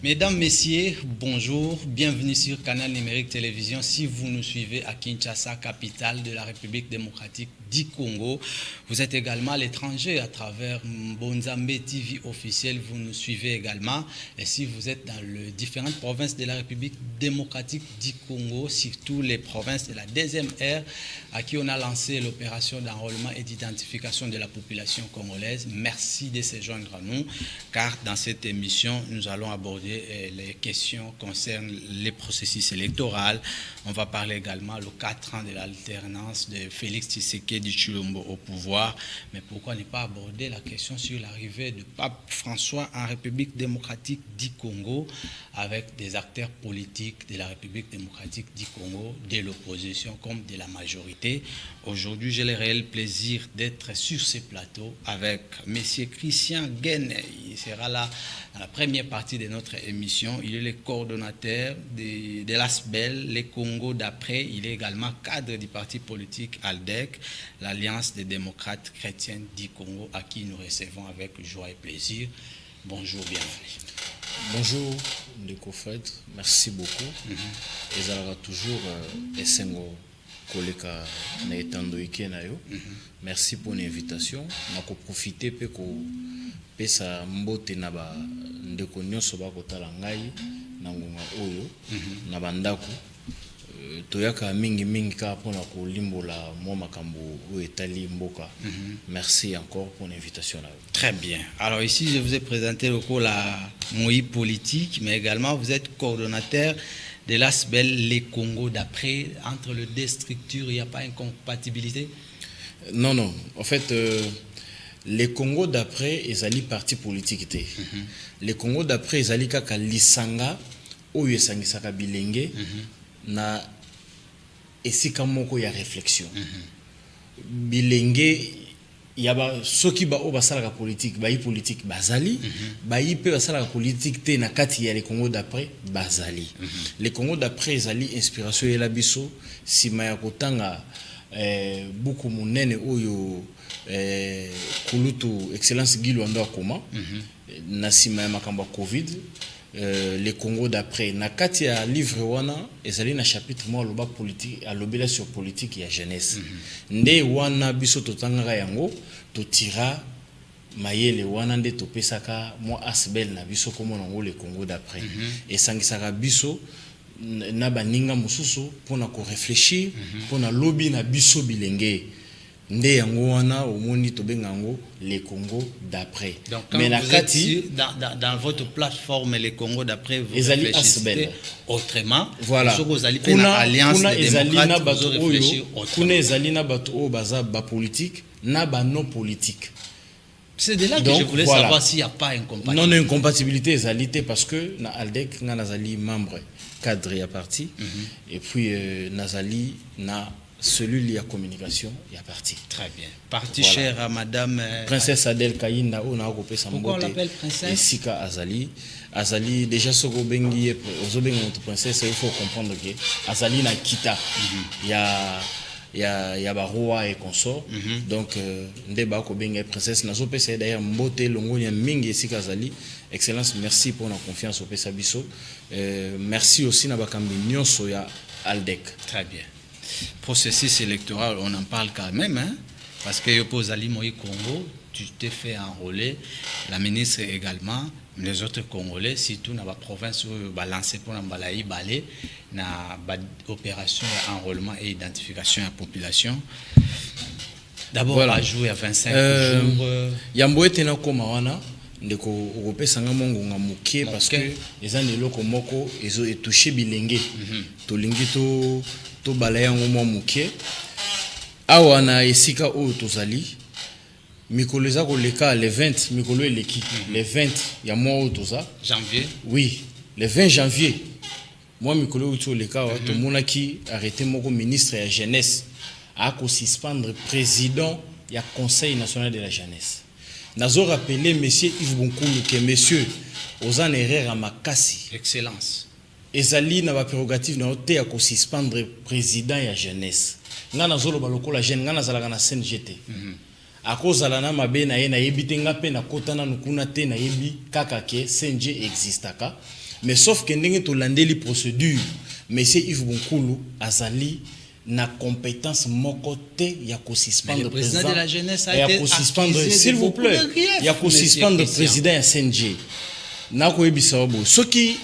Mesdames, Messieurs, bonjour, bienvenue sur Canal Numérique Télévision. Si vous nous suivez à Kinshasa, capitale de la République démocratique du Congo, vous êtes également à l'étranger à travers Mbonzambe TV officiel, vous nous suivez également. Et si vous êtes dans les différentes provinces de la République démocratique du Congo, surtout les provinces de la deuxième ère, à qui on a lancé l'opération d'enrôlement et d'identification de la population congolaise, merci de se joindre à nous, car dans cette émission, nous allons aborder les questions concernant les processus électoraux. On va parler également les 4 ans de l'alternance de Félix Tshisekedi Tshilombo au pouvoir. Mais pourquoi ne pas aborder la question sur l'arrivée de Pape François en République démocratique du Congo avec des acteurs politiques de la République démocratique du Congo, de l'opposition comme de la majorité. Aujourd'hui, j'ai le réel plaisir d'être sur ce plateau avec M. Christian Guène. Il sera là dans la première partie de notre émission. Il est le coordonnateur de l'ASBEL, les Congo d'après. Il est également cadre du parti politique ALDEC, l'Alliance des démocrates chrétiens du Congo, à qui nous recevons avec joie et plaisir. Bonjour, bienvenue. Bonjour, Ndeko Fred, merci beaucoup. Et ça va toujours Essengo Koleka na etando ikenayo. Merci pour l'invitation. Na ko profiter pe ko pesa mbote na ba ndeko nyonso ba kotala ngai na ngonga oyo na bandako. Toyaka mingi ka pona ko limbola mo makambo o etali mboka. Merci encore pour l'invitation là. Très bien. Alors ici je vous ai présenté le cours la Moïse politique, mais également vous êtes coordonnateur de l'ASBEL les Congo d'après. Entre les deux structures, il n'y a pas incompatibilité? Non. En fait, les Congo d'après, ils allaient parti politique. Les Congo d'après, ils allaient kaka lisanga, oyo esangisaka bilenge, na esika moko ya réflexion. Bilenge, yaba soki ba o basalaka politique, ba yi politique bazali, ba yi pe basalaka politique te na kati ya les Congo d'après bazali. Les Congo d'après ezali inspiration ya biso sima ya kotanga beaucoup monene oyo kulutu excellence Gilwando akoma na sima ya makambo Covid. Les Congo d'après na kati ya livre wana ezali na chapitre mo aloba politique alobela sur politique ya jeunesse nde wana biso totangaka yango totira mayele wana nde topesaka mo asbel na biso komona ngo les Congo d'après esangisaka biso na baninga mususu pona ko réfléchir pona lobby na biso bilenge nde yango wana omoni tobenga ngo les Congo d'après. Mais la kati dans votre plateforme les Congo d'après vous réfléchissez autrement. Voilà. Kuna alliance des démocrates vous réfléchir autrement. Kuna ezali na bato o baza ba politique na ba non politique. C'est de là que je voulais savoir s'il n'y a pas incompatibilité. Non incompatibilité ezalité parce que na ALDEC nga nazali membre cadre ya parti et puis nazali na celui lié à communication, il y a parti. Très bien. Parti cher à Madame Princesse Adèle Kayinda, on a recoupé sa Pourquoi on l'appelle princesse? Et Sika Azali. Azali, déjà, ce que bengi, notre princesse, il faut comprendre que Azali na kita. Il y a roi et consort. Donc, ndeba ko bengi princesse. Nazo pesa d'ailleurs mbote longonya mingi Sika Azali. Excellence, merci pour la confiance au pesa biso. Merci aussi na bakambi nyonso ya ALDEC. Très bien. Processus électoral, on en parle quand même, hein, parce que oppose Ali Moïse Congo, tu t'es fait enrôler, la ministre également, les autres Congolais, surtout dans la province où on va lancer pour l'embalayer, balai, dans l'opération d'enrôlement et identification de la population. D'abord, on va jouer à 25 jours. Yamboé tena komawana. Ndeko okope sanga mongo nga muke parce que ezan eloko moko ezo etouché bilenge tolingi to balaya ngo muke awa na esika o tozali mikolo eza koleka le 20 mikolo eleki le 20 ya mois o toza janvier. Oui, le 20 janvier moi mikolo o toleka wa to monaki arrêté moko ministre ya jeunesse a ko suspendre président ya conseil national de la jeunesse. Nazo rappelé monsieur Yves Bonkulu que monsieur Ozan Herrera Makasi excellence ezali na ba prérogative na ote ya ko suspendre président ya jeunesse nga nazolo balokola jeune nga nazalaka na CNGT akozala na mabe na ye na yebi te nga pe na kotana nukuna te na yebi kaka ke CNG existaka mais sauf que ndenge to landeli procédure monsieur Yves Bonkulu azali na compétence moko te ya ko suspendre le président de la jeunesse a été accusé s'il vous plaît ya ko suspendre président ya CNG na ko yebisa bo soki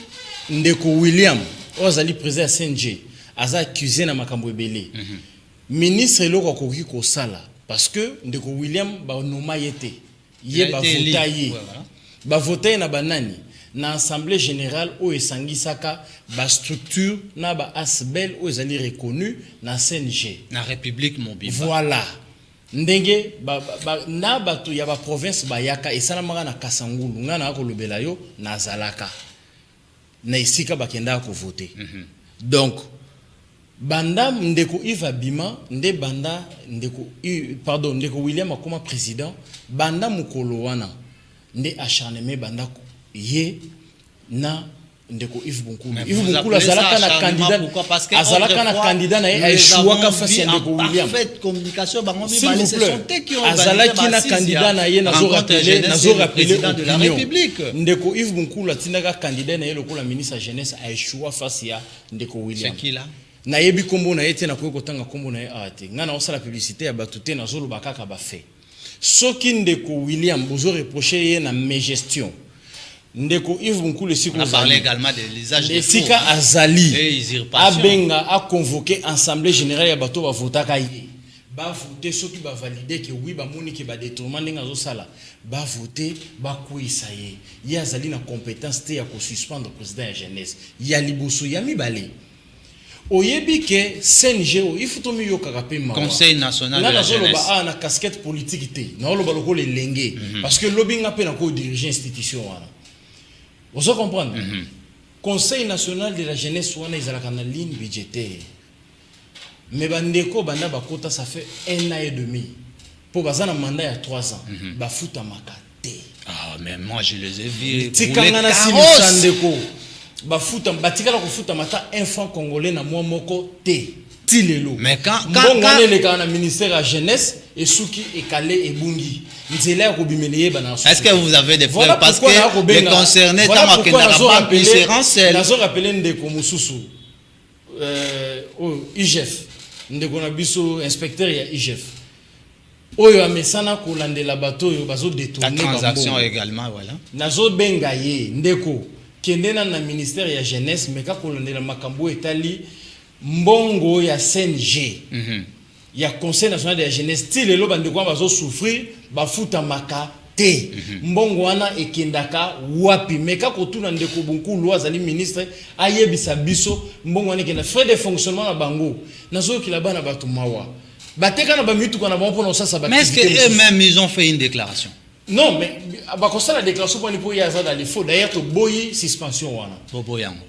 ndeko William ozali président ya CNG aza accusé na makambo ebele ministre eloko akoki kosala parce que ndeko William ba noma yete ye ba votaye ba votaye na banani na assemblée générale o esangisaka ba structure na ba asbel o ezali reconnu na CNG na République Mobimba voilà ndenge na bato ya ba province bayaka esalamaka na Kasangulu ngana akolobela yo na zalaka na esika bakenda ko voter donc banda ndeko Yves Abima nde banda ndeko William akoma président banda mukolo wana nde acharnement banda ye na ndeko Yves Bonkulu. Yves Bonkulu azalaka na candidat na ye aishuaka face ya ndeko William. Parfaite communication bango s'il vous plaît azalaki na candidat na ye nazo rappeler président de la République ndeko Yves Bonkulu atindaka candidat na ye lokola ministre ya jeunesse aishua face ya ndeko William. C'est qui là? Na yebi kombo na ye te na koyi kotanga kombo na ye ate ngana osala publicité ya bato te na zolo bakaka ba fait soki ndeko William bozo reprocher ye na mégestion ndeko Yves Bonkulu siko on a parlé également de l'usage des faux azali abenga a convoqué assemblée générale ya bato ba votaka ye ba voter soki ba valider que oui ba moni que ba détournement ndenga zo sala ba voter ba kuisa ye ya azali na compétence te ya ko suspendre président ya jeunesse ya liboso ya mibale oyebi ke CNG il faut tomi yokaka pe mawa Conseil national de la jeunesse na casquette politique te na loba lokole lenge parce que lobinga pe na ko diriger institution wana vous comprenez Conseil national de la jeunesse wana ezalaka na ligne budgétaire mais bandeko banda bakota ça fait 1 an et demi pour bazana mandat ya 3 ans ba futa makate ah mais moi je les ai vus tikanga na simisandeko bafuta batikala kofuta mata enfant congolais na mwa moko te tilelo mais quand le kana ministère de la jeunesse et souki et calé et bungi nzela ko bimeleye bana est-ce que vous avez des preuves parce que les concernés dans ma kenda pas puisse renseigner nazo rappeler ndeko mususu IGF ndeko na biso inspecteur ya IGF oyo amesana ko landela bato yo bazo détourner transaction également voilà nazo benga ye ndeko kendena na ministère ya jeunesse meka kolondela makambo etali mbongo ya CNG ya conseil national de la jeunesse ti lelo bandeko bazo souffrir bafuta maka te mbongo wana ekendaka wapi meka kotuna ndeko Bonkulu azali ministre ayebisa biso mbongo wana ekenda frais de fonctionnement na bango nazo kila bana batu mawa bateka na ba mitu kana ba mpona osasa ba mais est-ce que eux-mêmes ils ont fait une déclaration? Non, mais quand la déclaration pour les Yaza dans les faux, d'ailleurs, tu boyi suspension.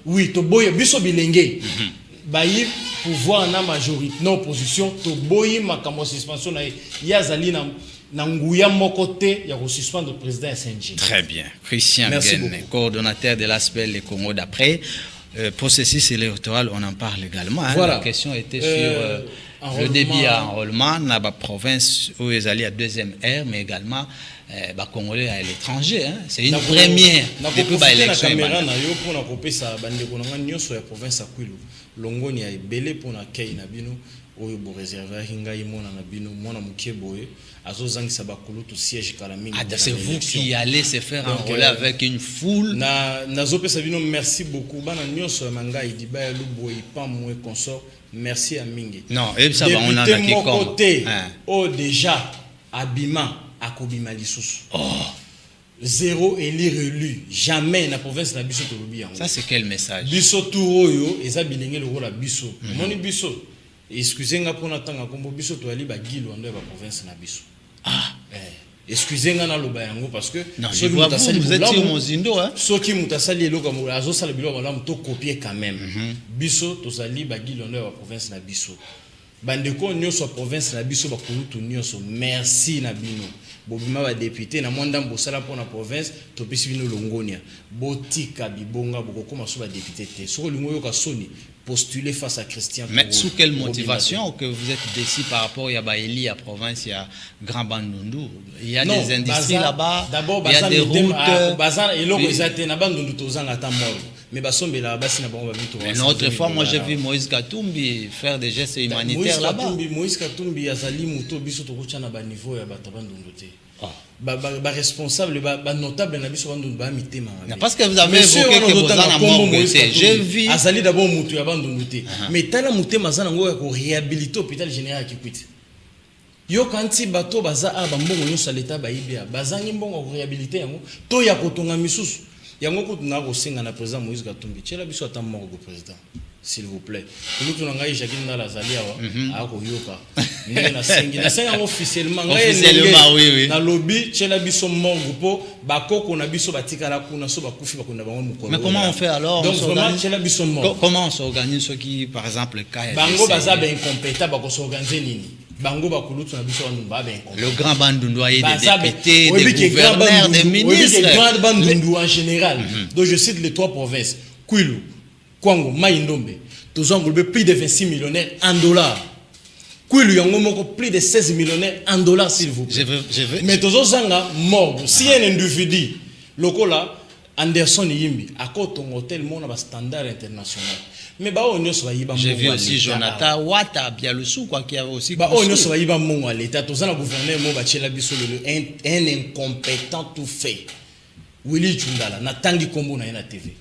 Oui, tu boyi, biso bilenge. Bayi pouvoir na majorité, non opposition, tu boyi ma kamo suspension na Yazali na nguya mokote ya ko suspendre le président SNG. Très bien. Christian Guen, coordonnateur de l'aspect les Congo d'après. Processus électoral, on en parle également. Voilà. La question était sur le débit à enrôlement dans la province où ils allaient à deuxième ère, mais également Congolais à l'étranger. C'est une première depuis l'élection. C'est vous qui allez se faire enrôler avec une foule. Merci beaucoup. Merci à Mingi. Non, et ça va, on en a qui côté. Oh déjà, Abima, Akobima Lisusu. Oh. Zéro élire élu. Jamais na province na biso tolobi yango. Ça c'est quel message? Biso touro eza bilenge le la biso. Moni biso. Excusez-nga pour natanga kombo biso to ali ba gilo ando ba province na biso. Ah, excusez-nga na loba yango parce que ceux vous êtes sur Mozindo hein. Ceux qui mutasali eloko mo azo sala bilo ba lam to copier quand même. Biso to sali ba gilo ando ba province na biso. Bandeko nyonso province na biso ba kulutu nyonso merci na bino. Bobima ba député na mwanda mbosala pour na province to pesi bino longonia. Botika bibonga bokoma so ba député te. Soko lingo yoka soni postuler face à Christian. Mais sous quelle motivation que vous êtes déçu par rapport à Baéli à province, il y a Grand Bandundu, il y a des industries là-bas, il y a des routes. Bazan et logo ezate na Bandundu tozanga ta mort. mais basombela basi na bango bamito. Mais une autre fois, moi j'ai vu Moïse Katumbi faire des gestes humanitaires là-bas. Moïse Katumbi azali muto biso tokucha na ba niveau ya bato bandundu te. Ba responsable ba notable na biso bandundu ba mitema. Parce que vous avez évoqué que vous en avez j'ai vu azali d'abord muto ya bandundu te. Mais tala mutema zana ngo ya ko réhabiliter hôpital général Kikwit. Yo kanti bato baza bambongo nyonso l'état ba ibia bazangi mbongo ko réhabiliter yango to ya kotonga misusu. Yango ko tuna ko singa na président Moïse Katumbi. Tshela biso ata moko ko président. S'il vous plaît. Nous tu n'as Jacqueline dans la Zalia à Koyoka. Na senga officiellement oui. Na lobby tshela biso mongo po bakoko na biso batika la kuna so bakufi bakuna bango mukolo. Mais comment on fait alors? Donc vraiment tshela biso mongo. Comment on s'organise ceux qui par exemple cas bango baza ben incompétent bako s'organiser nini? Bango bakulutu na biso bandu ba ben incompétent. Le grand bandundu a des députés, des gouverneurs, des ministres. Le grand bandundu en général. Donc je cite les trois provinces. Kwilu, Kwango, Maïndombe, tous ont plus de 26 millionnaires en dollars. Kwilu Yangomoko, plus de 16 millionnaires en dollars, s'il vous plaît. Je veux. Mais tous ont mort. Si un individu, local Anderson Yimbi, à côté d'un hôtel, mon standard international. Mais bah on soit yiba. J'ai vu aussi Jonathan Wata Bialusu quoi qui avait aussi. Bah on soit yiba mon à l'état. Tous ont gouverneur mon bachela biso un incompétent tout fait. Willy Chundala, na tangi kombo na na TV.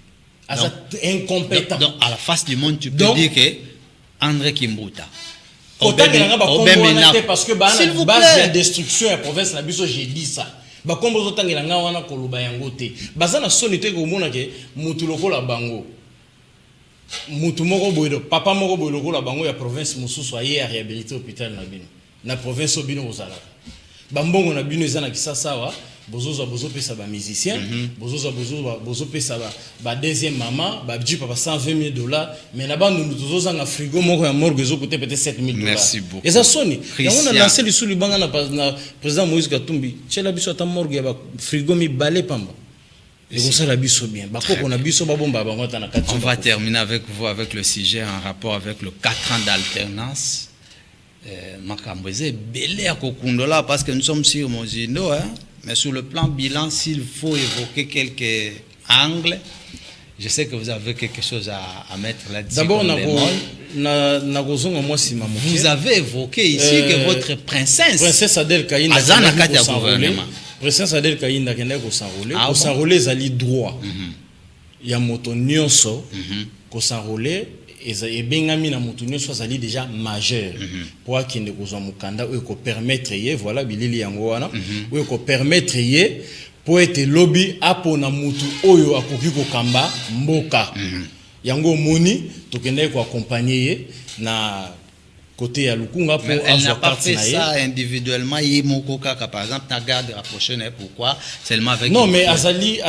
Incompétent. Donc, à la face du monde, tu peux dire que André Kimbuta. Parce que base de destruction la province na biso j'ai dit ça. Ba kombo zotangela nga wana koloba yango te. Baza na sonité ko mona ke mutu lokola bango. Mutu moko boyo papa moko boyo lokola bango ya province mususu aye à réhabiliter hôpital na bino. Na province obino ozala. Ba mbongo na bino ezana kisasa wa. Bozo pesa ba musicien, bozo pesa ba deuxième maman, ba dji papa $120,000, mais là-bas nous tozo nga frigo moko ya morgue zo coûter peut-être $7,000. Merci beaucoup. Et ça sonne. On a lancé le sous libanga na président Moïse Katumbi. Tshela biso ta morgue ya ba frigo mi balé pamba. Et comme ça la biso bien. Ba koko na biso ba bomba ba ngota na kati. On va terminer avec vous avec le sujet en rapport avec le 4 ans d'alternance. Makambweze belé kokundola parce que nous sommes sur Mozindo hein. Mais sur le plan bilan, s'il faut évoquer quelques angles, je sais que vous avez quelque chose à mettre là-dessus. D'abord, vous avez évoqué ici que votre princesse Adel Kaïnda ko s'enrôler zali droit. Ya moto nyonso ko s'enrôler et bengami na moto nyonso azali déjà majeur pour akende kozwa mukanda oyo ko permettre ye voilà bilili yango wana oyo ko permettre ye pour être lobby apo na moto oyo akoki ko kamba mboka yango moni tokende ko accompagner ye na côté ya Lukunga pour elle n'a pas fait ça individuellement par exemple na garde rapprochée pourquoi seulement avec non mais Azali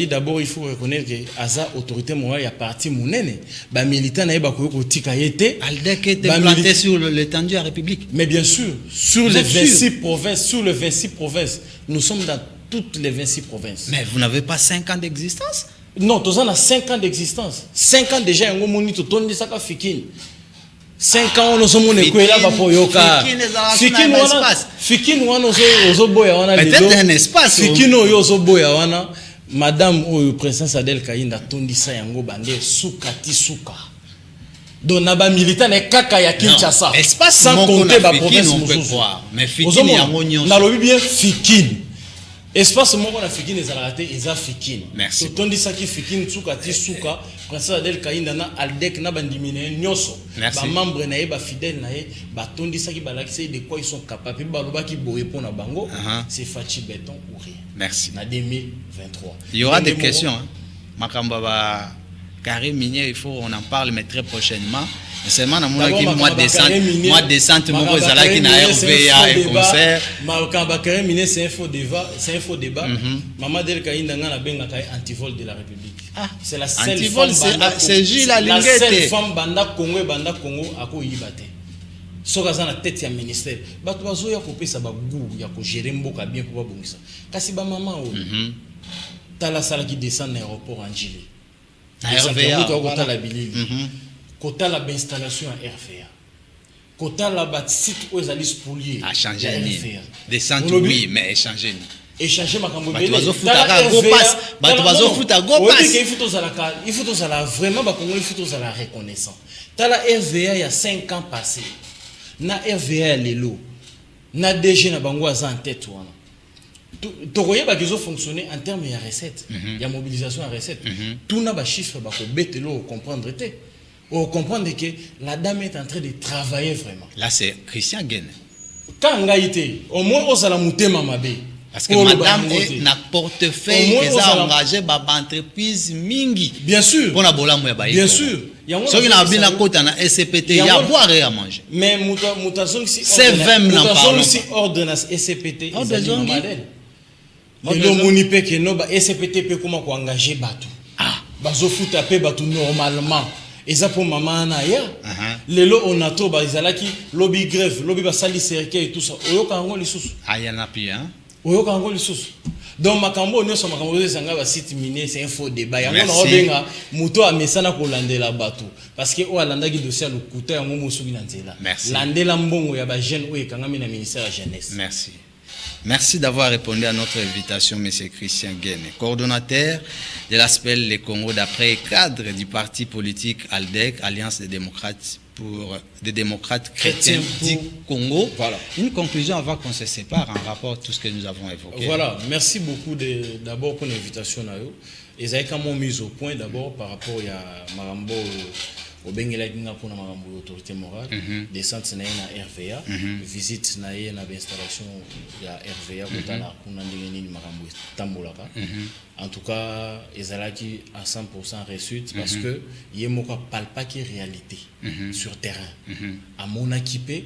d'abord il faut reconnaître que Aza autorité morale ya parti munene ba militant na ba ko tika yete Aldec était planté sur l'étendue de la République mais bien sûr sur les 26 provinces nous sommes dans toutes les 26 provinces mais vous n'avez pas 5 ans d'existence non tous on a 5 ans d'existence 5 ans déjà yango moni to tondi saka fikini 5 ans on sommes quoi là pour yoka Fikine wana ozo boya wana peut-être un espace Fikine oyo ozo boya wana madame oyo princesse Adel Kaïnda tondisa yango bande sukati suka donc na ba militant na kaka ya Kinshasa espace sans compter ba province on peut croire mais Fikine yango nyonso na lobi bien Fikine espace moko na Fikine ezala te eza Fikine merci tondisa ki Fikine sukati suka princesse Adel Kaïnda na Aldec na bandimine nyonso ba membre na ye ba fidèle na ye ba tondisa ki balakise de quoi ils sont capables ba loba ki boye pona bango c'est Fachi Béton ou rien merci na 2023 il y aura des questions hein Makamba ba Karim Minier il faut on en parle mais très prochainement seulement na mois décembre moko ezala ki na RVA et concert Makamba Karim Minier c'est un faux débat Maman Del Kaïnda na benga kay antivol de la République c'est la seule femme banda Congo ako yibate soka za na tête ya ministère bato bazoya kopesa ba goût ya ko gérer mboka bien pour babongisa kasi ba maman o tala sala qui descend na aéroport en Gilles RVA kota la bilili kota la installation à RVA kota la bat site où ezali spolier a changé ni descente oui mais changer ni échanger makambo belé bazofutaka go pass bato bazofuta go pass il faut tous à la vraiment ba Congo il faut tous à la reconnaissance tala RVA il y a 5 ans passé na RVA lelo na DG na bango aza en tête wana tokoye ba kizo fonctionner en termes de recettes il y a mobilisation à recettes tout na ba chiffre ba ko betelo comprendre té ou comprendre que la dame est en train de travailler vraiment là c'est Christian Guène quand ngaité au moins osala mutema mabe parce que madame est na portefeuille et ça engagé ba entreprise mingi bien sûr pour na bolambo ya ba bien sûr so ina bina kota na SCPT ya boire et à manger mais mutation si c'est 20 n'en parlons si ordonnance SCPT le moni pe que no ba SCPT pe comment ko engager bato bazofuta pe bato normalement et ça pour maman na ya lelo onato ba izalaki lobby grève lobby ba sali cercueil et tout ça oyoka ngo lisusu ayana pia oyoka ngo lisusu donc makambo nyonso makambo ezanga ba site minier c'est un faux débat yango na obenga muto amesana ko landela bato parce que o alandaki dossier le kuta yango mosuki na nzela landela mbongo ya ba jeune o ekangami na ministère de la jeunesse. Merci d'avoir répondu à notre invitation, M. Christian Guène, coordonnateur de l'ASPEL Les Congo d'après cadre du parti politique ALDEC, Alliance des démocrates chrétiens du Congo. Voilà. Une conclusion avant qu'on se sépare en rapport à tout ce que nous avons évoqué. Voilà, merci beaucoup d'abord pour l'invitation. Et ça a été mise au point d'abord par rapport à Marambo. Au Benguela Ginga pour l'autorité morale, descente na RVA, visite na installation de la RVA pour Tambolaka. En tout cas, ezalaki à 100% réussite parce que yemoka palpa qui réalité sur terrain. À mon équipé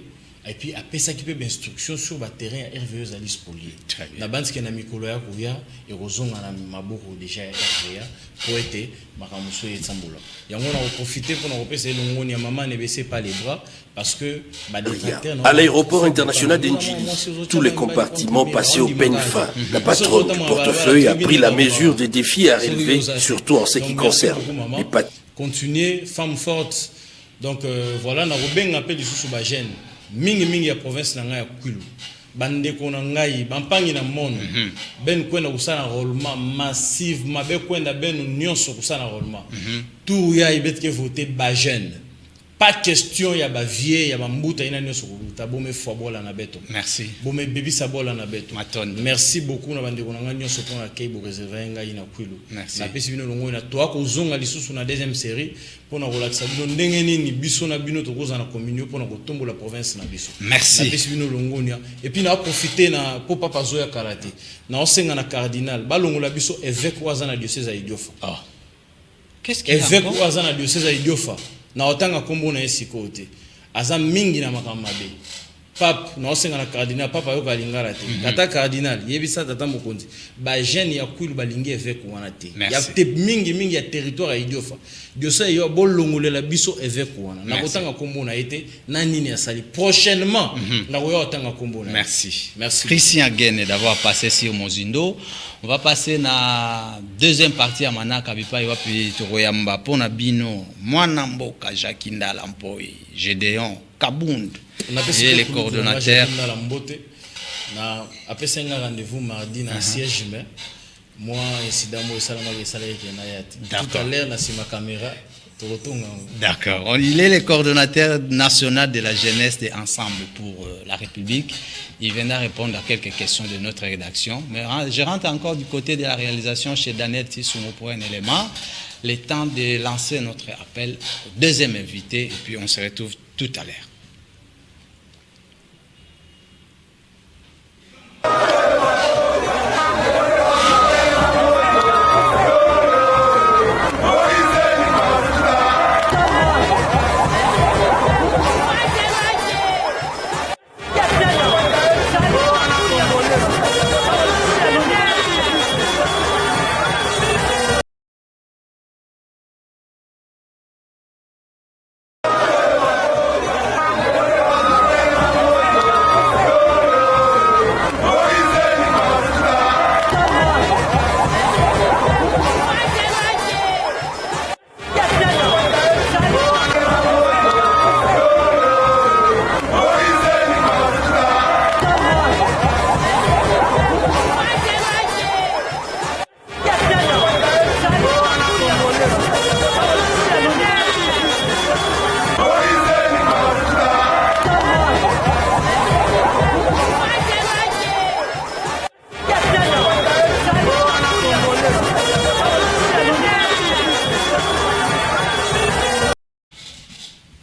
et puis après ça qui peut instruction sur le terrain RVA zali spolié. Na bande qui na mikolo ya kuya et rozonga na maboko déjà RVA pour être makamuso et Tambola. Yango na profiter pour na repérer l'ongoni ya maman ne baisser pas les bras parce que à l'aéroport international d'Enjili, tous les compartiments passaient au peigne fin. La patronne du portefeuille a pris la mesure des défis à relever, surtout en ce qui concerne les patrons. Continuer, femme forte. Donc voilà, na robenga appel du sous bagène. Mingi ya province na ngai ya Kwilu. Bandeko na ngai, bampangi na mono. Ben kwenda kusana roulement massive, mabe kwenda ben nyonso kusana roulement. Tout ya ibetke voter bagène. Pas question ya ba vie ya ba mbuta ina nyonso kuta bome fobola na beto. Merci. Bome bebi sabola na beto. Maton. Merci beaucoup na bandeko na ngai nyonso pona kei bo réserver ngai na Kwilu. Merci. Na pesi bino longo na toa ko zonga lisusu na deuxième série pona ko lakisa bino ndenge nini biso na bino tokoza na communion pona ko tombola province na biso. Merci. Na pesi bino longo nia et puis na profiter na po papa zoya karaté. Na osenga na cardinal ba longo la biso évêque waza na diocèse ya Idiofa. Qu'est-ce qu'il y a? Évêque waza na diocèse ya Idiofa. Na otanga kombo na esiko te aza mingi na makambe pape na osenga na cardinal papa yo kalingara te kata cardinal yebisa tata mokonzi ba jeune ya Kwilu balingi évêque wana te ya te mingi ya territoire ya Idiofa diocèse yo bolongolela biso évêque wana na kotanga kombo na ete na nini ya sali prochainement na koyo otanga kombo na. Merci Christian Guène d'avoir passé sur Mozindo. On va passer na deuxième partie à Manaka bipa yo puis toroyamba pona bino mwana mboka Jakinda Lampoi Gédéon Kabund et les coordonnateurs. Après c'est un rendez-vous mardi dans siège mais moi incident moi ça m'a salé qui na yati tout à l'heure na ma caméra. D'accord. Il est le coordonnateur national de la jeunesse de Ensemble pour la République. Il viendra répondre à quelques questions de notre rédaction. Mais je rentre encore du côté de la réalisation chez Daniel Tissoumo pour un élément. Le temps de lancer notre appel au deuxième invité et puis on se retrouve tout à l'heure.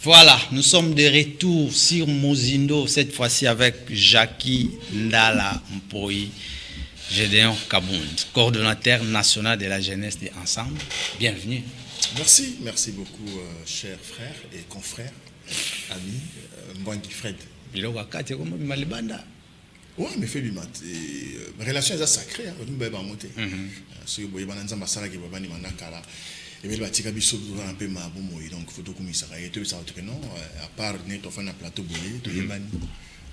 Voilà, nous sommes de retour sur Mozindo, cette fois-ci avec Jackie Ndala Mpoi, Gédéon Kabound, coordonnateur national de la jeunesse des Ensemble. Bienvenue. Merci beaucoup, chers frères et confrères, amis, Mbwangi Fred. Oui, mais fait bimat. Relation est sacrée, hein, nous devons monter. Si vous voyez, bananza masala qui va venir manakala. Et bien, batika biso un peu ma bon donc photo comme ça. Et tout ça, non, à part net, on fait un plateau boulé, tout le bani.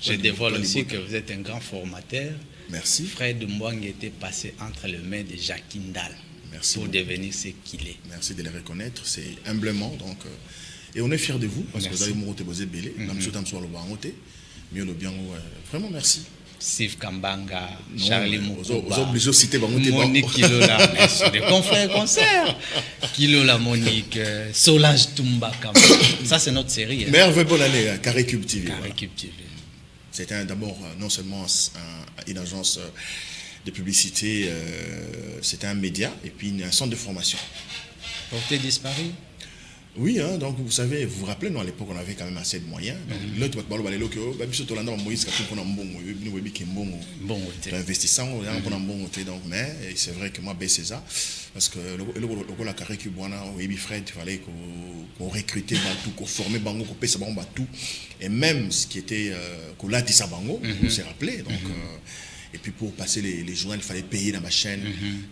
Je dévoile aussi que vous êtes un grand formateur. Merci. Fred Mbwangi était passé entre les mains de Jackie Ndala. Merci pour beaucoup. Devenir ce qu'il est. Merci de le reconnaître, c'est humblement. Donc, et on est fiers de vous, parce que vous avez monté vos ébélés. Vraiment, merci. Steve Kambanga, Charlie Moukouba, Monique Kilola, des confrères concerts, Kilola Monique, Solange Toumba Kamba. Ça, c'est notre série. Merveille, bonne année, Carré Cube TV. Carré Cube TV. C'était d'abord non seulement une agence de publicité, c'était un média et puis un centre de formation. Porté disparu? Oui, hein, donc vous savez, vous vous rappelez, nous à l'époque on avait quand même assez de moyens. L'autre, mais c'est vrai que moi, c'est ça. Parce que le carré Cubuana, Fred, il fallait qu'on recrutait tout, qu'on formait Bango, qu'on paye tout. Et même ce qui était qu'on l'a dit ça Bango, on s'est rappelé. Donc, et puis pour passer les journaux, il fallait payer dans ma chaîne.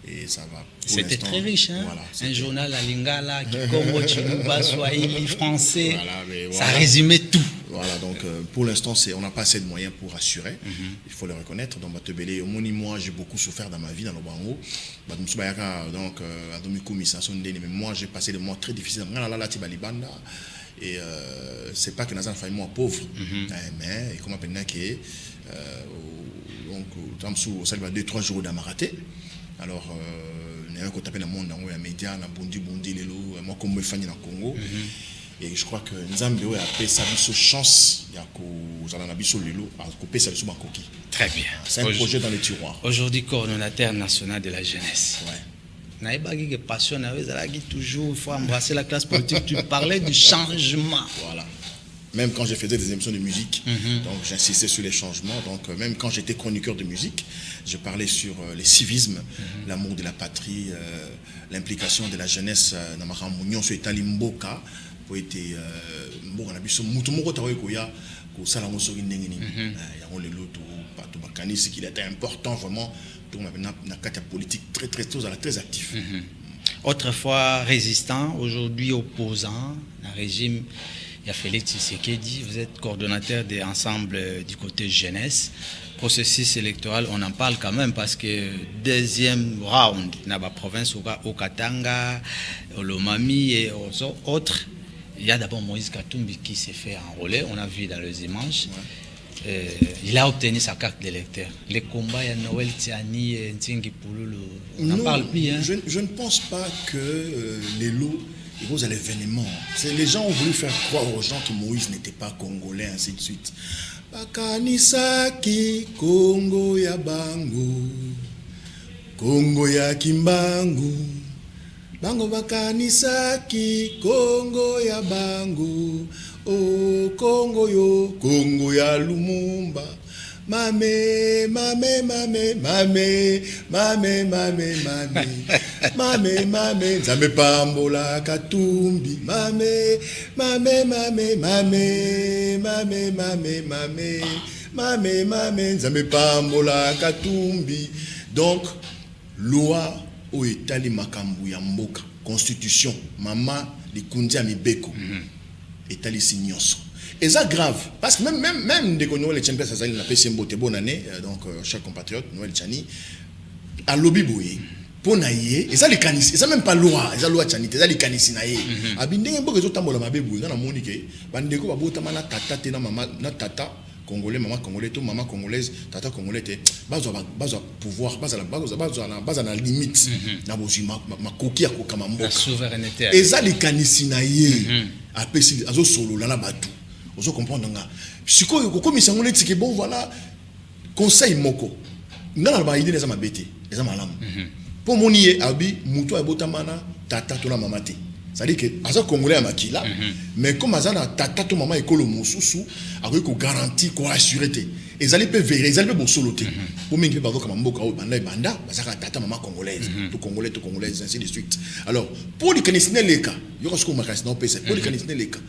Et ça va. C'était très riche, hein? Voilà, un journal à Lingala, Kikongo, Chiluba, Swahili, français. Voilà, ça résumait tout. Voilà, donc pour l'instant, on n'a pas assez de moyens pour assurer. Il faut le reconnaître. Donc, moi, j'ai beaucoup souffert dans ma vie dans le Bango. Donc, mais moi, j'ai passé des mois très difficiles. Et c'est pas que nous avons fait moi pauvre, mais comme on a que donc, ça va 2-3 jours d'amaraté. Alors, nous avons tapé dans le monde, dans les médias, dans Bondi, moi comme je suis dans le Congo. Et je crois que nous avons appelé ça une chance Très bien. C'est un projet dans les tiroirs. Aujourd'hui, coordonnateur national de la jeunesse. Ouais. Passion, toujours, il faut embrasser la classe politique. Tu parlais du changement. Voilà. Même quand je faisais des émissions de musique, donc j'insistais sur les changements. Donc même quand j'étais chroniqueur de musique, je parlais sur les civismes, l'amour de la patrie, l'implication de la jeunesse dans ma réunion sur Itali Mboka pour être Mboka na biso mutu moko tawe ko ya ko sala ngo soki ndenge nini ya on le loto partout bakani ce qu'il était important vraiment pour na carte politique très actif. Autrefois résistant, aujourd'hui opposant un régime. Il y a Félix Tshisekedi, vous êtes coordonnateur des ensembles du côté jeunesse. Processus électoral, on en parle quand même parce que deuxième round, dans la province au Katanga, au Lomami et aux autres, il y a d'abord Moïse Katumbi qui s'est fait enrôler, on a vu dans les images. Il a obtenu sa carte d'électeur. Les combats, il y a Noël Tiani et Ntingi Pouloulou, on n'en parle plus. Hein? Je ne pense pas que les lots à l'événement. Les gens ont voulu faire croire aux gens que Moïse n'était pas congolais, ainsi de suite. Bakanisaki Kongo ya bango, Kongo ya kimbangu, bango bakanisaki Kongo ya bango, oh Kongo yo, Kongo ya Lumumba. Mame, mame, mame, mame, mame, mame, mame, mame, mame, Nzambe pambola Katumbi, mame, mame, mame, mame, mame, mame, mame, mame, mame, Nzambe pambola Katumbi. Donc, loi au Etali makambu ya mboka, constitution, mama likundia mibeko, Etali signonso. Et ça grave, parce que même dès que nous les champions, ça n'a pas été une bonne année, donc chaque compatriote, Noël Tchani, à lobby boué, pour naïe, et ça les canis, et ça même pas loi, et ça loi Tchani, et ça les canis naïe. Abindé un peu que autres tambola mabé boué, dans la monique, bandeko babota mana tata tena mama na tata congolais, maman congolais, tout maman congolaise, tata congolais, base pouvoir, base à la limite, na bosi ma coquille à kokamambo. La souveraineté. Et ça les canis naïe, après si azo solo là batou. Vous comprenez si comme ils sont que bon voilà conseil moko ngana ba idée les amabete les amalam pour monier abi muto abotamana tata to la mamate c'est-à-dire que aza congolais à makila mais comme aza na tata to maman ekolo mosusu akoki ko garantir ko assurer te ezali pe vérité ezali pe bosolo te pour mingi bazo kama mboka o banda banda bazaka tata maman congolaise to congolaise ainsi de suite. Alors pour les kanisine leka yo ko sko makasi na pesa pour les kanisine leka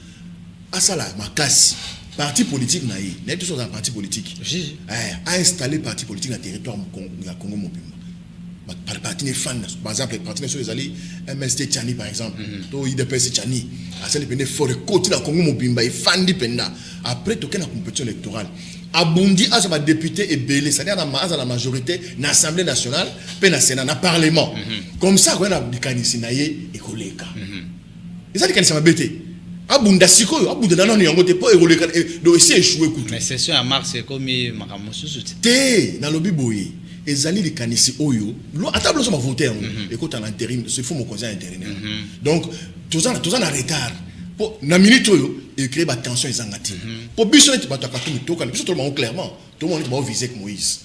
asala makasi parti politique na yi na tout ça dans parti politique a installé parti politique na territoire ya Congo mobimba par parti ne fan par exemple parti sur les alliés MST Tchani par exemple to IDPS Tchani a celle de fort côté la Congo mobimba et fan di penda après toquer la compétition électorale abondi à sa député et belé c'est-à-dire dans la majorité na Assemblée nationale pe na Sénat na parlement comme ça quand on a des kanisinaye et koleka et ça des kanisina bêté abunda sikoyo abunda nano yango te po ekoleka do essayer échouer kutu mais c'est sûr à Mars c'est comme makamosusu te na lobi boye ezali les kanisi oyo lo atable so ma voter écoute en intérim c'est fou mon conseil intérimaire donc tous en retard pour na minute oyo et créer ba tension ezangati pour biso net bataka tout toka biso tout le monde clairement tout le monde va viser Moïse.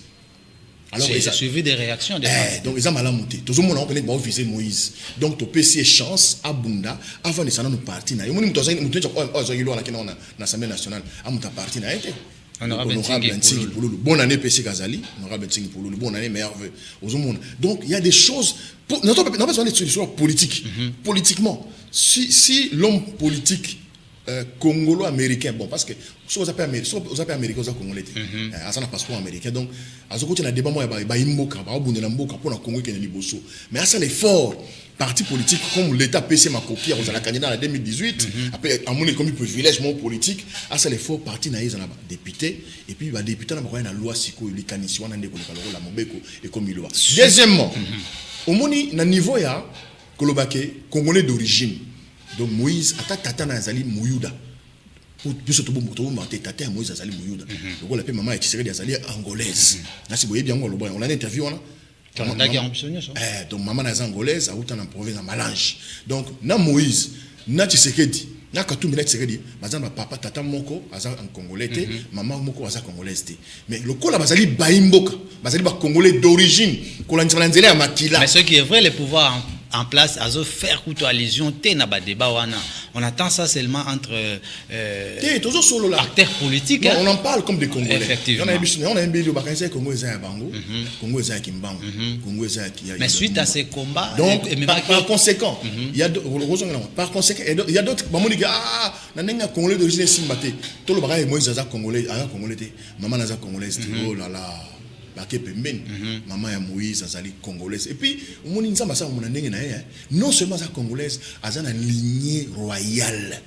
Alors j'ai suivi des réactions des donc ils ont mal monté tout le monde on connaît va viser Moïse donc to PC chance abunda avant de s'en nous partir na yo moni mutoza mutoza o zo yilo na kina na Assemblée nationale amuta partir na été honorable Ntingi Pululu. Bonne année PC Kazali, honorable Ntingi Pululu. Bonne année meilleur vœu aux hommes. Donc il y a des choses notre pas besoin de solutions politiques. Politiquement, si l'homme politique congolo-américain, bon parce que si vous appelez américain, vous êtes congolais. Ça n'a passeport américain. Donc à ce côté la débat moi ba imboka, ba obunde na mboka pour na Congo qui est liboso. Mais à ça l'effort parti politique comme l'État PC ma copie aux la candidat en 2018 après à mon comme privilège mon politique à ça l'effort parti na ils en a député et puis ba député na ba na loi siko li kanisi wana ndeko la mobeko et comme il loi. Deuxièmement au moni na niveau ya kolobake congolais d'origine donc Moïse tata na zali Mouyuda pour biso to bombo tata Moïse zali Mouyuda donc la pe maman Tshisekedi zali angolaise na si boye bien ngolo on a interview wana donc maman na angolaise a uta na province na Malange donc na Moïse na Tshisekedi na Katumbi na Tshisekedi bazana papa tata moko aza en congolais te maman moko aza congolaise te mais le kola bazali baimboka bazali ba congolais d'origine kolanzela nzela ya makila. Mais ce qui est vrai les pouvoirs en place à faire couteau allusion té na ba débat wana on attend ça seulement entre acteurs politiques on en parle comme des Congolais effectivement on a un billet bakanza Congo eza bango Congo eza kimbango Congo eza mais suite à ces combats donc par conséquent il y a par conséquent il y a d'autres bamoni na nenga congolais d'origine simbate to lo baka Moïse aza congolais te maman aza congolaise oh là là baké pembeni maman ya Moïse azali congolaise et puis omoni nzamba sa mona ndenge na ye non seulement za congolaise azana lignée royale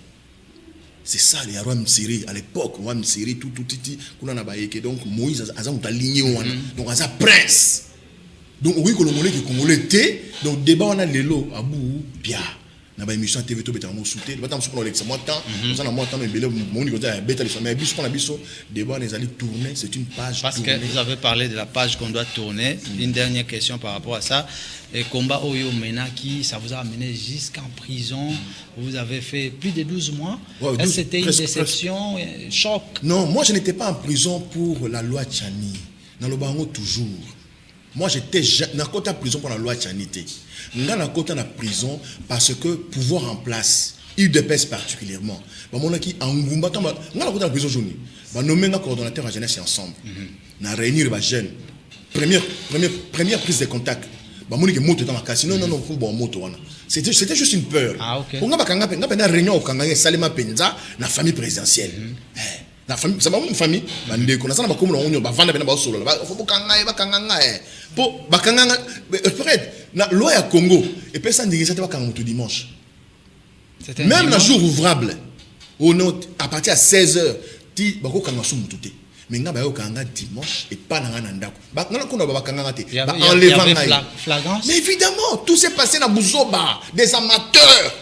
c'est ça les rois Msiri à l'époque roi Msiri tout titi kuna na bayeke donc Moïse aza muta lignée wana donc aza prince donc oui que le congolais té donc débat wana lelo abu bia na ba émission TV to beta mo souté bata mso ko lexa moi temps on a moi temps mais belé mo ni ko za beta le mais biso na biso débat les allez tourner c'est une page parce que vous avez parlé de la page qu'on doit tourner une dernière question par rapport à ça et combat Oyo Menaki ça vous a amené jusqu'en prison vous avez fait plus de 12 mois c'était une déception choc. Non moi je n'étais pas en prison pour la loi Tchani dans le bango toujours moi j'étais dans la prison pour la loi Tchanité. Dans la côté de la prison parce que pouvoir en place, UDPS particulièrement. Mon qui en Ngumba, dans la côté de la prison journée, nommé un coordonnateur à jeunesse ensemble. Na réunir les jeunes. Première prise de contact. Mon qui monte dans la casse. Non, bon moto. C'était juste une peur. Ah ok. On a une réunion au Kanganga Salima Penza, la famille présidentielle. La famille, c'est pas une famille. Bande qu'on a ça na bakomo na onyo ba vanda bena ba solo ba fo bakanga po bakanga peut-être na loi ya Congo et personne ne dit ça te bakanga tout dimanche. Même le jour ouvrable au note à partir à 16h ti bako kanga so mututé. Mais nga ba yo kanga dimanche et pas na ndako. Ba ngana kuna ba bakanga te. Ba enlevant flagrance. Mais évidemment, tout s'est passé na Buzoba, des amateurs.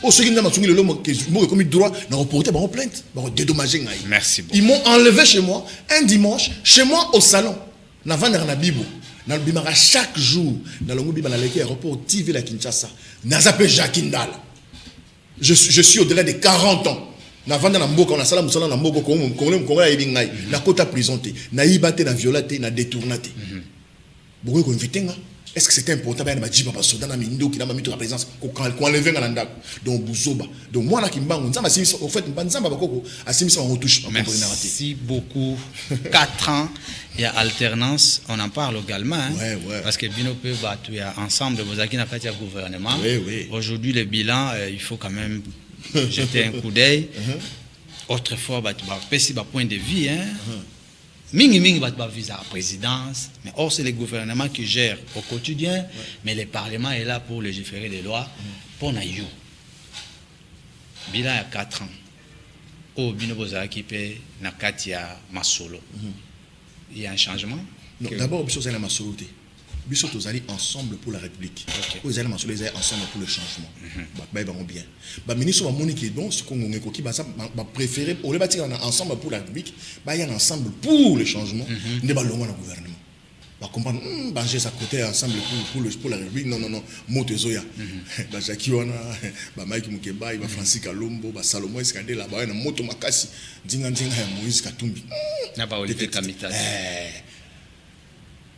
Ceux qui n'ont pas commis droit d'en reporter par plainte, par dédommager. Merci beaucoup. Ils m'ont enlevé chez moi un dimanche, chez moi au salon. Na vendre na bibo. Na bimara chaque jour dans le bibo na l'équipe aéroport TV la Kinshasa. Na zappé Jacques-Indal. Je suis au-delà de 40 ans. Na vendre na mboka na sala musala na mboka ko ya ibingai. Na kota prison te, na ibate na violate na détournaté. Beaucoup ko invité nga. est-ce que c'était important ben ma jiba basoda na mindo qui na mami to la présence ko enlever na ndako donc buzoba donc moi na kimbango nzamba simisa au fait nzamba bakoko asimisa on retouche merci beaucoup. 4 ans il y a alternance, on en parle également hein, ouais. parce que bino peut battre ensemble vous avez na kati ya gouvernement. Oui. Aujourd'hui le bilan il faut quand même jeter un coup d'œil. Autrefois bah pesi ba point de vue hein. Mingi va viser à la présidence, mais or c'est le gouvernement qui gère au quotidien, mais le Parlement est là pour légiférer les lois. Pour Naïou, bilan à 4 ans. Au Binoboza qui paie Nakatia Masolo. Il y a un changement. Non, d'abord, Bissot Zali Masolo. Bissot Zali ensemble pour la République. Ils allaient Masolo, ils allaient ensemble pour le changement. Bah, ils vont bien. Bah, ministre Monique est bon, ce qu'on a qui va préférer, au lieu de ensemble pour la République, bah, il y a ensemble pour le changement. Il n'y a pas le gouvernement. Bah, comprendre, bah, j'ai à côté ensemble pour la République. Non, Motezoya. Bah, Jackie Wana, bah, Mike Mukeba, il va Francis Kalombo, bah, Salomon Escadé là-bas, il y a Moto Makasi, Dinga, Moïse Katumbi. Il n'y a pas Olivier Kamita.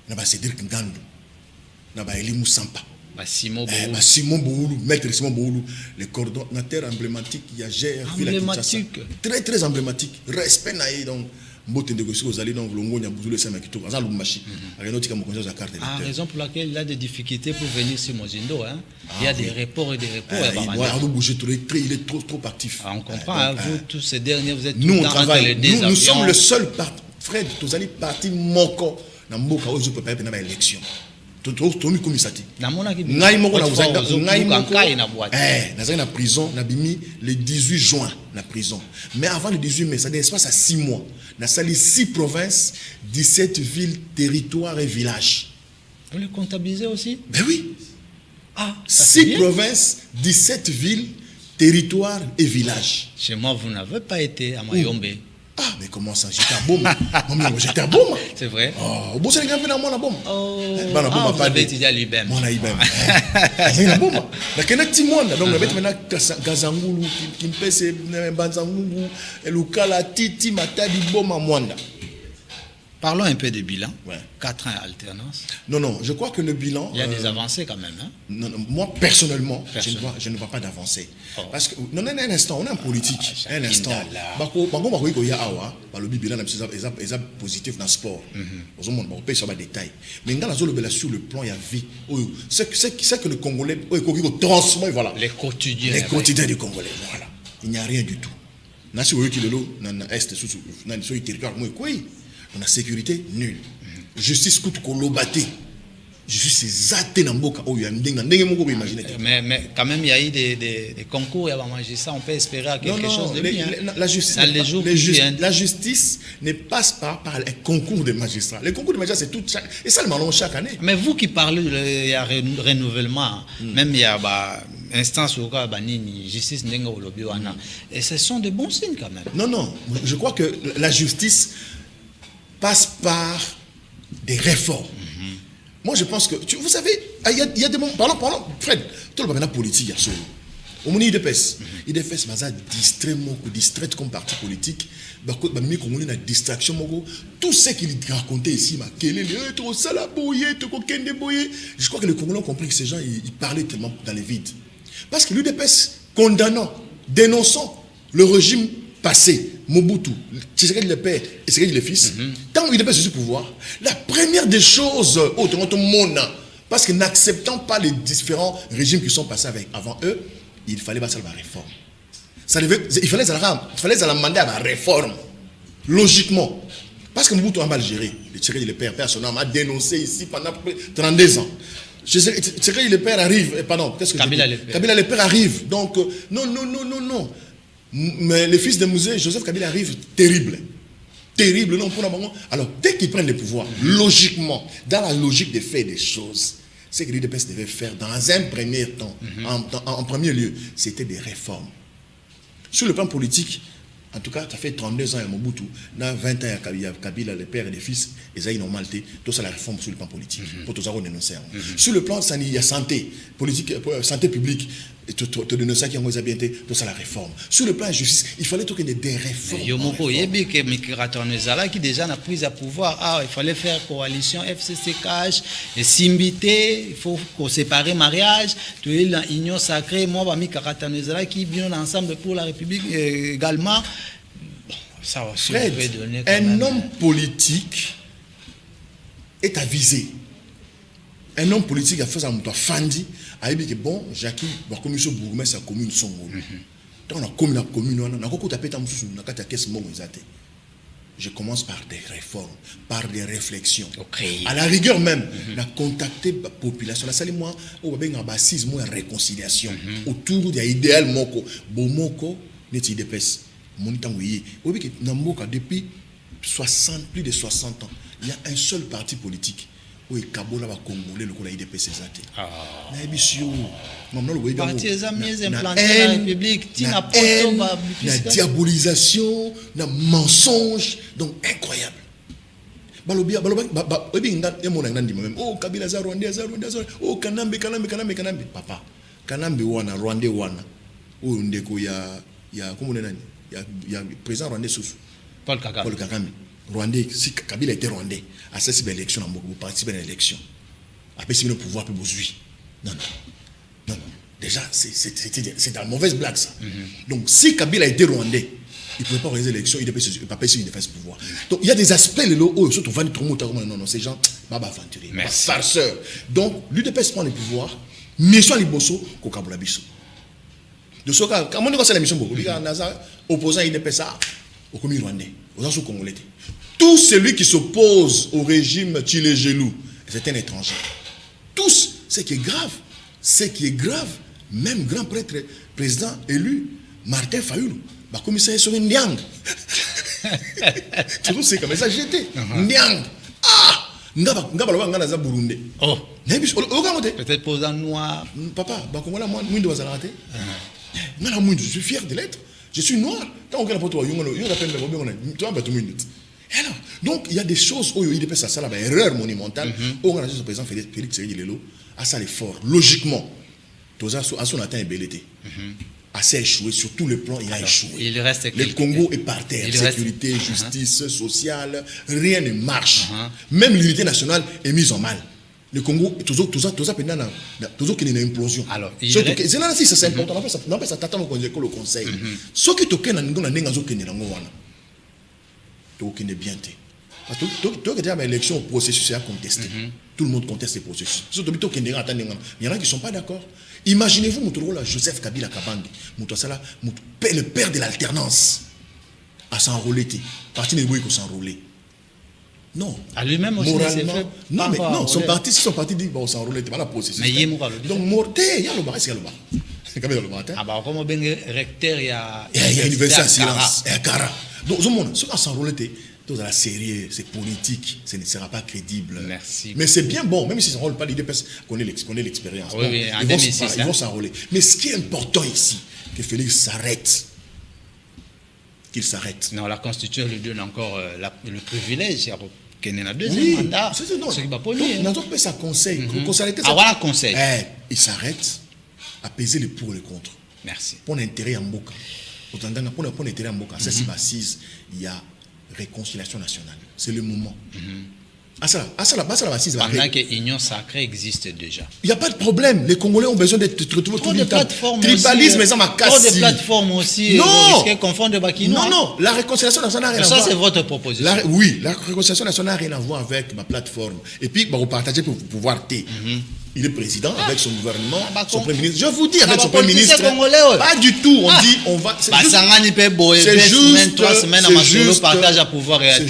Il y a Cédric Ngando. Eli Moussampa, Simon Boulou, maître Simon Boulou, le coordonnateur emblématique, il y a GR, emblématique, très emblématique, respect naïe donc. Mbote négocier aux alliés donc Longo nya bouzou le sama kito azal lumashi agenoti comme conseil de carte électeur. Raison pour laquelle il a des difficultés pour venir sur Mozindo hein. Il y a des reports et des reports il est trop actif. On comprend vous tous ces derniers vous êtes nous on travaille nous sommes le seul Fred Tozali parti moko na mboka ozo peut pas na élection. Tomi komisati. Ngai moko na uzanga ngai moko na prison na bimi le 18 juin na prison. Mais avant le 18 mai ça donne espace à 6 mois. Na sali 6 provinces, 17 villes, territoires et villages. Vous les comptabilisez aussi? Ben oui. 6 provinces, 17 villes, territoires et villages. Chez moi vous n'avez pas été à Mayombe. Ah, mais comment ça? J'étais à Boma. J'étais à Boma. C'est vrai? Oh, bon, c'est les gars qui ont fait Boma. Vous avez étudié à l'IBEM. Mon IBEM. C'est à Boma. Il y a un petit monde. Donc, on a maintenant Gazangulu, Kimpese, Banzangulu, Lukala, Titi, Matadi, Boma, Mwanda. Parlons un peu du bilan. 4 ans alternance. Non, je crois que le bilan... Il y a des avancées quand même. Hein? Non, moi, personnellement, je ne vois pas d'avancées. Parce que, non, un instant, on est en politique. Un instant. Il y a le bilan est positif dans le sport. On peut sur les détails. Mais sur le plan, il y a vie. C'est que le Congolais, transmet, voilà. Les quotidiens. Les quotidiens du Congolais. Voilà. Il n'y a rien du tout. Dans le territoire, on a sécurité nulle. Justice coûte kolobaté. Justice zaté namboka mais quand même il y a eu des concours, il y a magistrat, on peut espérer quelque chose de bien. La justice ne passe pas par les concours de magistrats. Les concours de magistrats c'est tout et ça le malon chaque année. Mais vous qui parlez il y a renouvellement, même il y a instance au cas banini justice ndenga olobi wana et ce sont de bons signes quand même. Non, je crois que la justice passe par des réformes. Moi, je pense que, vous savez, il y a des moments, parlons, Fred, tout le monde politique, il y a ça. Au moment où il dépasse, distrait comme parti politique, il y a distraction, tout ce qu'il racontait ici, je crois que les Congolais ont compris que ces gens, ils parlaient tellement dans les vides. Parce que l'UDPS, condamnant, dénonçant le régime passé, Mobutu, Tshisekedi le père et Tshisekedi le fils, tant qu'il dépasse ce pouvoir, la première des choses, parce que n'acceptant pas les différents régimes qui sont passés avant eux, il fallait passer la réforme. Il fallait la demander à la réforme, logiquement. Parce que Mobutu a mal géré, Tshisekedi le père, personnellement, a dénoncé ici pendant 32 ans. Tshisekedi le père arrive, Kabila le père arrive, donc non. Mais le fils de Musée, Joseph Kabila arrive terrible, non pour le moment. Alors dès qu'ils prennent le pouvoir, logiquement, dans la logique des faits et des choses, ce que l'UDPS devait faire dans un premier temps, en premier lieu, c'était des réformes. Sur le plan politique, en tout cas, ça fait 32 ans à Mobutu, dans 20 ans à Kabila, le père et les fils, ils ont une normalité, tout ça la réforme sur le plan politique, pour tout ça on dénoncer. Sur le plan santé, politique, santé publique, te donner ça qui a bien été, tout ça la réforme. Sur le plan de justice, il fallait qu'il y ait des réformes. Yomoko, yebi que Mikiraton Nezala qui déjà n'a pris à pouvoir. Ah, il fallait faire coalition FCC cash, et Simbité, il faut séparer mariage, tu es dans l'union sacrée, moi, Mikiraton Nezala qui vient ensemble pour la République également. Bon, ça aussi, Fred, on peut donner un homme politique est avisé. Un homme politique a fait ça, Fandi, a dit que bon, Jackie, la commission bourgmestre, sa commune, son rôle. Donc, la commune, on a tapé ta moussou, on a tapé ta moussou. Je commence par des réformes, par des réflexions. Okay. À la rigueur même, on a contacté la population. La salle, moi, on va bien bâtir une réconciliation autour de l'idéal moko. Bon moko, n'est-il d'épaisse. Mon temps, oui. Vous voyez que depuis plus de 60 ans, il y a un seul parti politique. Oui, Kabola va Congolais, le coup IDP c'est ça. Parti des amis implantés dans la République, la diabolisation, la mensonge, donc incroyable. Oh, Kabila za Rwandais, oh, Kanambe, papa, Kanambe wana, Rwandais wana, oh, ndeko ya, comment on est, ya président Rwandais sous Paul Kagame. Rwandais, si Kabila était Rwandais, à cette élection, vous participez à l'élection. Après, si vous avez le pouvoir, vous avez non. Déjà, c'est dans la mauvaise blague, ça. Donc, si Kabila était Rwandais, il ne pouvait pas organiser l'élection, il ne peut pas essayer de faire ce pouvoir. Donc, il y a des aspects, surtout, non, ces gens, aventuriers, farceurs. Donc, l'UDPS prend le pouvoir, mission à l'Iboso, Kokabula Biso. De ce cas, quand on dit que c'est la mission, opposant à l'UDPS, au commis rwandais, aux anciens congolais. Tout celui qui s'oppose au régime Tchilé-Gelou, c'est un étranger. Tous, ce qui est grave, même grand prêtre, président élu, Martin Fayulu, bah commissaire sur une Niang. Tu sais comment ça j'étais. Niang. Ah! Ngaba Burundi. Oh. Peut-être posant noir. Papa, bah comment là, moi, je suis fier de l'être. Je suis noir. Quand on regarde pour toi, donc il y a des choses où il dépasse ça, là, erreur monumentale. On a dit au président Félix Tshisekedi à ça l'effort. Logiquement, à son atteint est belleté. Assez échoué sur tous les plans, il a échoué. Il reste le Congo est par terre. Sécurité, justice, sociale, rien ne marche. Même l'unité nationale est mise en mal. Le Congo, toujours qu'il y a une implosion. Alors, c'est important. On appelle ça tata le conseil. Ce qui est bien. Parce que l'élection, le processus est contesté. Tout le monde conteste le processus. Il y en a qui ne sont pas d'accord. Imaginez-vous, Joseph Kabila Kabange, le père de l'alternance, à s'enrôler. Parti de Bouyko s'enrôler. Non. À lui-même aussi, moralement. Non, son parti dit bon, s'enrôler, c'est pas la processus. Mais il est mort. Donc, morté, il y a le bar, c'est le bar. Ah bah, comme on recteur, il y a université à silence. Et à Kara. Donc, ce qu'on s'enrôler, dans la série, c'est politique, ce ne sera pas crédible. Merci. Mais c'est bien bon, même si ça ne s'enrôle pas, l'idée connaît l'expérience. Oui, ils vont s'enrôler. Mais ce qui est important ici, que Félix s'arrête. Qu'il s'arrête. Non, la Constitution lui donne encore le privilège. Qu'il a deuxième mandat. C'est ça conseil. Voilà conseil. Il s'arrête, apaiser les pour et les contre. Merci. Pour l'intérêt en Mboka. Pour l'intérêt en Mboka, ça c'est assise, il y a réconciliation nationale. C'est le moment. Pendant que l'union sacrée existe déjà. Il n'y a pas de problème. Les Congolais ont besoin d'être retrouvés trop de plateformes. Tribalisme, ça m'a cassé. Trop de plateformes aussi. Non. Confondre Bakinois. Non. La réconciliation nationale n'a rien à voir. Ça, c'est votre proposition. Oui, la réconciliation nationale n'a rien à voir avec ma plateforme. Et puis, vous partagez pour pouvoir T. Il est président avec son gouvernement, son premier ministre. Je vous dis, avec son premier ministre. Pas du tout. On dit, on va. C'est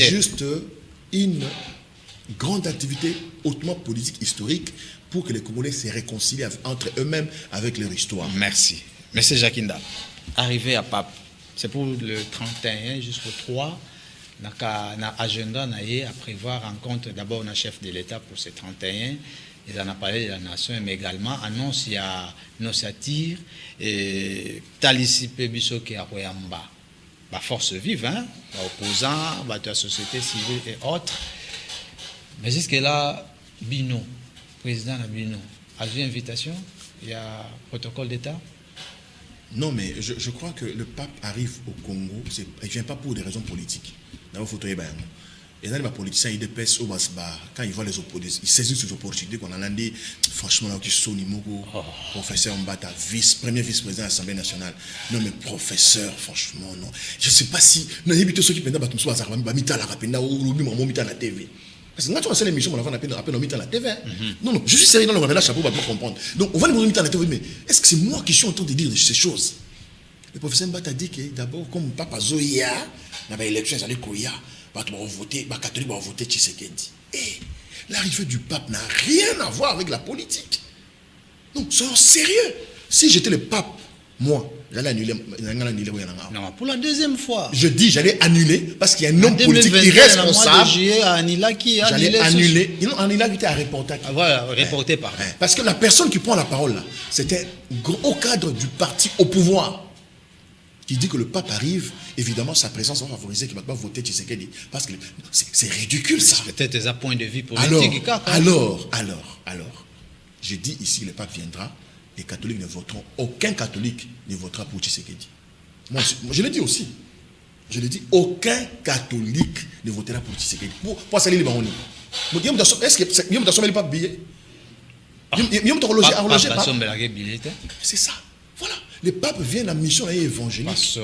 juste une grande activité hautement politique historique pour que les Congolais se réconcilient entre eux-mêmes avec leur histoire. Merci. Monsieur Jakinda, arrivé à Pape, c'est pour le 31 jusqu'au 3, dans l'agenda, à prévoir rencontre d'abord le chef de l'État pour ce 31. Ils en ont parlé de la nation, mais également annonce il y a Nosatire et Talissi Pebiso qui est à Royamba. Force vive, opposants, la société civile et autres. Mais jusque-là, Bino, président de Bino, a vu invitation, il y a protocole d'État. Non, mais je crois que le pape arrive au Congo, il ne vient pas pour des raisons politiques. D'abord, il faut et dans les politiciens, ils dépassent quand ils voient les oppositions, ils saisissent les opportunités qu'on a dit, franchement, là, qui sont professeur Mbata, premier vice-président de l'Assemblée nationale. Non, mais professeur, franchement, non. Je ne sais pas si. Non, il y a des gens qui pendant battre soit à la TV. Parce que quand tu as l'émission, on va à peine à la TV. Non, je suis sérieux, on va la chapeau pour comprendre. Donc, on va nous mettre à la TV, mais est-ce que c'est moi qui suis en train de dire ces choses? Le professeur Mbata dit que d'abord, comme Papa Zoya, dans l'élection, il y a Koya. Les catholiques vont voter Tshisekedi. Et l'arrivée du pape n'a rien à voir avec la politique. Donc, soyons sérieux. Si j'étais le pape, moi, j'allais annuler. Non, pour la deuxième fois. Je dis, j'allais annuler parce qu'il y a un homme politique irresponsable. J'allais annuler. Non, Anila qui était à reporter. Voilà, reporter par. Parce que la personne qui prend la parole là, c'était au cadre du parti au pouvoir. Qui dit que le pape arrive, évidemment, sa présence va favoriser qu'il ne va pas voter Tshisekedi. Parce que c'est ridicule, ça. Peut-être un point de vue politique. Alors, j'ai dit ici, le pape viendra, les catholiques ne voteront, aucun catholique ne votera pour Tshisekedi. Moi, je l'ai dit aussi. Je l'ai dit, aucun catholique ne votera pour Tshisekedi. Pour salir les barons. Est-ce que il y a un pape billet? C'est ça. Voilà. Le pape vient la mission évangélique.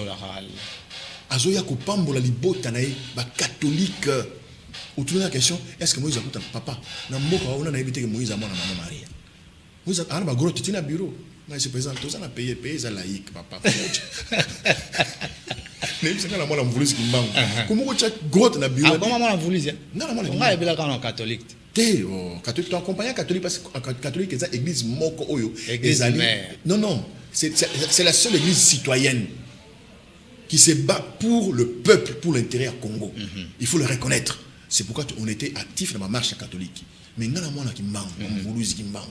Azoya Kopambola libota na catholique. Autour de la question, est-ce que Moïse a un papa? Na mboka on a évité que Moïse a maman Maria. Moïse a un gros titina bureau. Mais c'est présent tout ça na payé ça laïque papa. Mais c'est quand la mona voulu ce qui manque. Comment on check gros na bureau? Comment on a voulu ça? Non, on a bien quand on catholique. Catholique, tu accompagnes catholique parce que catholique c'est l'église moko oyo. Église mère. Non. C'est la seule église citoyenne qui se bat pour le peuple, pour l'intérêt à Congo. Il faut le reconnaître. C'est pourquoi on était actifs dans ma marche catholique. Mais il y a un qui manque, qui manque.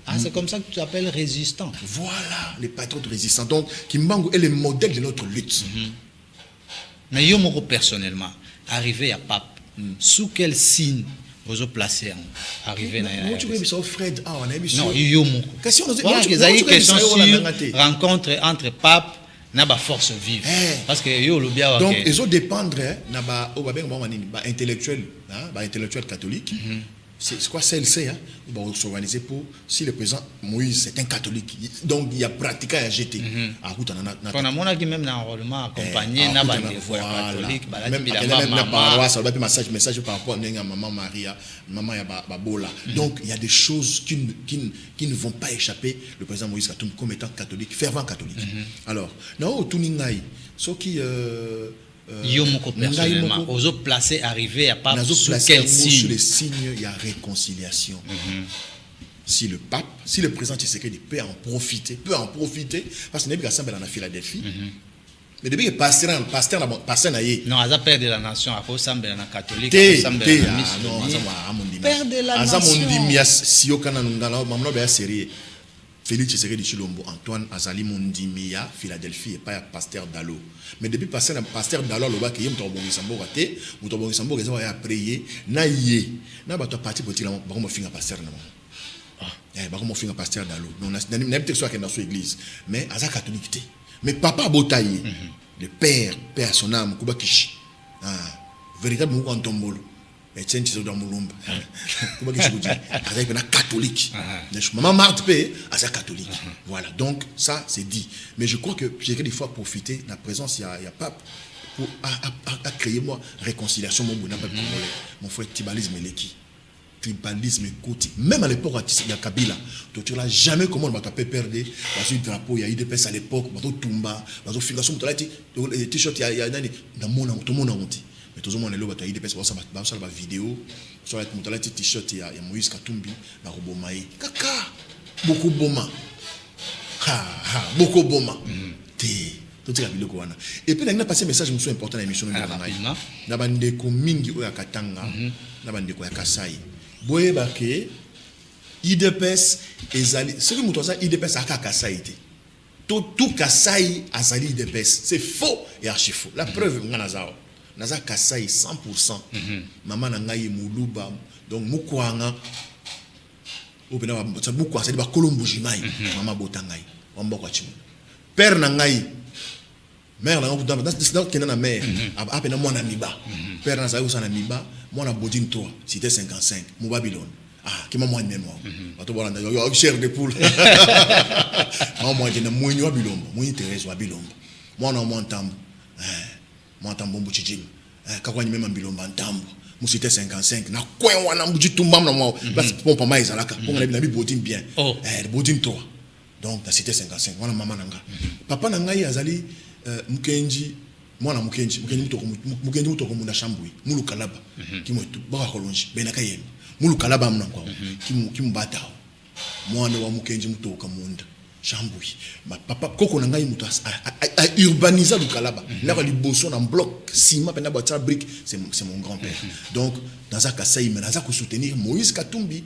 Ah, c'est comme ça que tu t'appelles résistant. Voilà, les patriotes résistants. Donc, Kimbangu est le modèle de notre lutte. Mais yo, moi, personnellement, arrivé à Pape, sous quel signe vous avez placé arrivé à moi, tu veux dire Fred, on a vu non, yo, moi. Question sur rencontre entre Pape et force vive. Parce que yo, le bien. Donc, ils ont dépendre intellectuel catholique. C'est quoi CLC, hein? Ils vont s'organiser pour, si le président Moïse est un catholique, donc il y a pratiqué à jeter. On a mon qui même dans l'enrôlement accompagné, n'a pas de catholique, message par rapport à maman Maria, maman Babola. Donc il y a des choses qui ne vont pas échapper le président Moïse Katumbi comme étant catholique, fervent catholique. Alors, non, tout ningaï, ce qui yo moko personnellement ozo placé arrivé à pas sous quel signe? Sur les signes il y a réconciliation. Si le pape, si le président Tshisekedi peut en profiter parce que n'est pas assemblé en Philadelphie. Mais depuis que pasteur non asa père de la nation à cause assemblé en catholique assemblé non père de la nation si au Canada maman bien sérieux Félix Tshisekedi Chilombo, Antoine Azali Mondimia, Philadelphie, et pas pasteur Dalo. Mais depuis pasteur Dalo, le bac, il y a un Sambo raté, un Sambo qui a prié, n'a yé, n'a pas parti pour dire, bah, on finit pasteur. Bah, on finit pasteur Dalo. On a peut-être soit qu'il y a dans l'église, mais à sa catholique. Mais papa Botaye, le père son âme, Kubakishi, véritable Moukou Antombolo. Et tiens, tu es dans mon lumbe. Comment est-ce que je vous dis? Avec un catholique. Maman Marthe P, à sa catholique. Voilà, donc ça, c'est dit. Mais je crois que j'ai des fois profité de la présence, il y a pape, pour créer moi réconciliation, mon frère tribalisme Leki. Tribalisme Koti. Même à l'époque, il y a Kabila. Donc tu n'as jamais comment on va taper perdre. Dans un drapeau, il y a eu des personnes à l'époque, dans un Tumba, dans un Fingasson, les t-shirts, il y a dans mon tout le monde a honte. Mais tout le monde est là, il y a des personnes qui ont des vidéos, sur les t-shirts, il y a Moïse Katumbi, il y a Robomaï. Kaka, beaucoup boma. Beaucoup boma. Tout ça, et puis, il y a passé un message important dans l'émission. Il y a des mingi ou Katanga, il y a des Kasai. Boye Bake, IDPS, ce que nous avons dit, IDPS a Kasai. Tout Kasai a Zali IDPS. C'est faux et archi faux. La preuve, on a ça. Naza Kasai 100%. Maman nangaye Muluba, donc Mukwanga. Ou bien Mukwa, c'est-à-dire Kolombo Jimai, Maman Botangaï, Wambokwachimu. père na ngai mère na ngai donc kena na mère apena mwana miba père na zayo sana miba mwana bodine 3 cité 55 mu Babylone kima mwana neno bato bolanda yo cher de poule moi je na mwenyo wa Bilombo mwenyo Thérèse wa Bilombo mwana wa Ntambo Ntambo mbuchijim kakwani mema Bilombo Ntambo mu cité 55 na kwen wana mbuchitumba na moi parce que pompa mai zalaka ponga na bi bodine bien bodine 3 donc na cité 55 mwana mama nanga papa na ngai azali mukenji mwana mukenji mutoko munda shambui mulu kalaba kimwetu baka kolonji benaka yenu mulu kalaba mna kwa kimbata mwana wa mukenji mutoka munda shambui papa koko na ngai muto a urbaniser lu kalaba na ba liboso na bloc ciment pena ba brique c'est mon grand-père donc dans un Kasai mais dans un soutenir Moïse Katumbi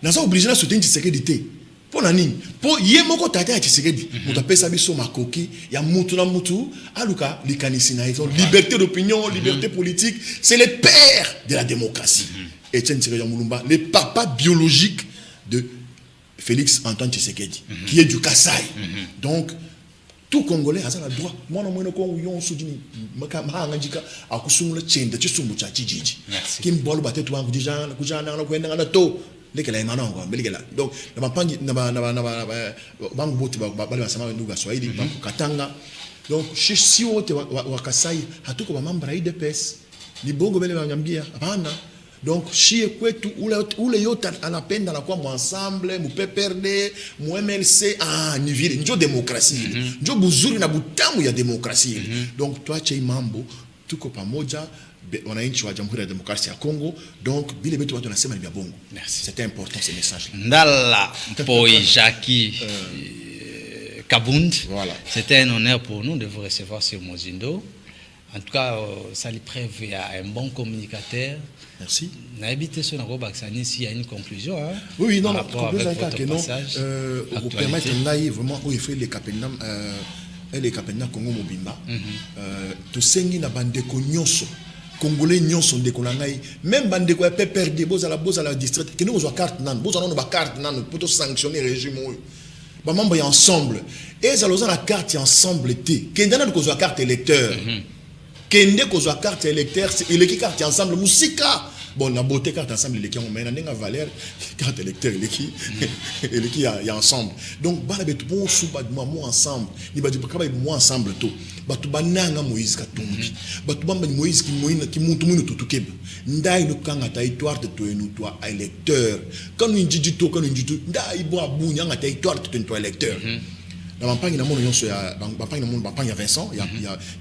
dans un obligé de soutenir Tshisekedi pour nani pour yemoko tata ya Tshisekedi muto pesa biso makoki ya mutu na mutu aluka likanisi na ils ont liberté d'opinion liberté politique c'est le père de la démocratie Etienne Tshisekedi Mulumba le papa biologique de Félix Antoine Tshisekedi qui est du Kasaï donc tout Congolais a le droit moi non moi ko yon sudini makanga njika akusumula chenda chisumbu cha chijiji kimbolo batetu wangu dijana kujana na kwenda na to lekela imana ngo belikela donc na mapangi na bangu bote bali basema nduga Swahili bangu Katanga donc si wote wa Kasai hatuko ba mambra IDPS ni bongo bele banyambia hapana donc chie kwetu ule yote anapenda na kwa ensemble mu PPRD mu MLC ni vile ndio demokrasia ndio buzuri na butamu ya demokrasia donc tuache mambo tuko pamoja wananchi wa Jamhuri ya Demokrasia ya Kongo donc bile betu watu nasema ni vya bongo. C'était important ce message là. Ndala Poi Jackie Kabund. Voilà. C'était un honneur pour nous de vous recevoir sur Mozindo. En tout cas, ça lui preuve un bon communicateur. Merci. N'habitez sur la Robaxani s'il y a une conclusion. Hein, oui, non, la conclusion est que non. Vous permettez vraiment où il fait les capitaines, les capitaines Congo Mobimba. Tout sengi na bande konyoso. Congolais nyonso ndeko na ngai même bande ko PPRD boza la district que nous on carte nan boza non ba carte nan pour sanctionner régime ba mambo ya ensemble et ça loza la carte ensemble té kendana ko zo carte électeur kende ko zo carte électeur il est qui carte ensemble musika bon na beauté carte ensemble les qui on mena ndenga valeur carte électeur il qui ya ensemble donc bala betu bon souba mo ensemble ni ba di bakaba mo ensemble to batu bananga Moïse Katumbi batu bamba Moïse ki muntu munu tutukeba ndai no kanga territoire de to enu toi électeur quand nous njito ndai bo abunya nga territoire de to électeur na mampang na mono yonso ya mampang ya Vincent